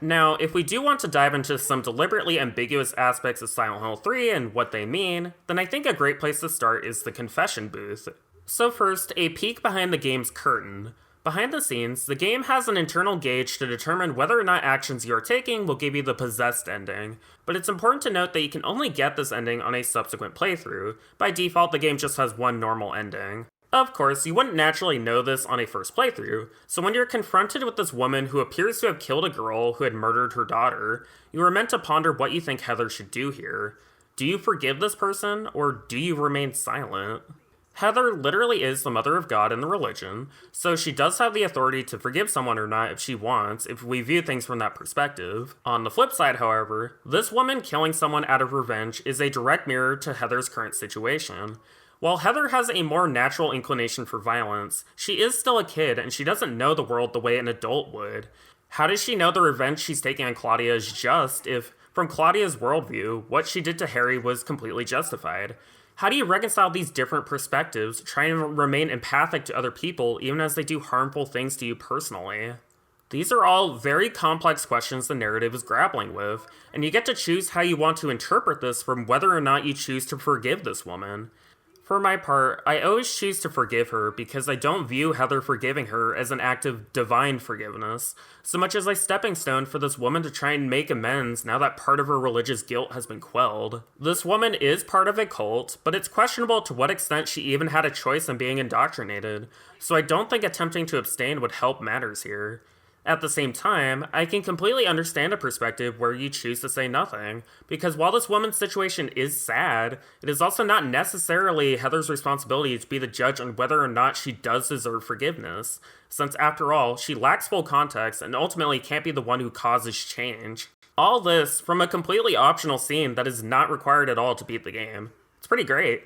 Now, if we do want to dive into some deliberately ambiguous aspects of Silent Hill 3 and what they mean, then I think a great place to start is the confession booth. So first, a peek behind the game's curtain. Behind the scenes, the game has an internal gauge to determine whether or not actions you are taking will give you the possessed ending, but it's important to note that you can only get this ending on a subsequent playthrough. By default, the game just has one normal ending. Of course, you wouldn't naturally know this on a first playthrough, so when you're confronted with this woman who appears to have killed a girl who had murdered her daughter, you are meant to ponder what you think Heather should do here. Do you forgive this person, or do you remain silent? Heather literally is the mother of God in the religion, so she does have the authority to forgive someone or not if she wants, if we view things from that perspective. On the flip side, however, this woman killing someone out of revenge is a direct mirror to Heather's current situation. While Heather has a more natural inclination for violence, she is still a kid and she doesn't know the world the way an adult would. How does she know the revenge she's taking on Claudia is just if, from Claudia's worldview, what she did to Harry was completely justified? How do you reconcile these different perspectives, trying to remain empathic to other people even as they do harmful things to you personally? These are all very complex questions the narrative is grappling with, and you get to choose how you want to interpret this from whether or not you choose to forgive this woman. For my part, I always choose to forgive her because I don't view Heather forgiving her as an act of divine forgiveness, so much as a stepping stone for this woman to try and make amends now that part of her religious guilt has been quelled. This woman is part of a cult, but it's questionable to what extent she even had a choice in being indoctrinated, so I don't think attempting to abstain would help matters here. At the same time, I can completely understand a perspective where you choose to say nothing, because while this woman's situation is sad, it is also not necessarily Heather's responsibility to be the judge on whether or not she does deserve forgiveness, since after all, she lacks full context and ultimately can't be the one who causes change. All this from a completely optional scene that is not required at all to beat the game. It's pretty great.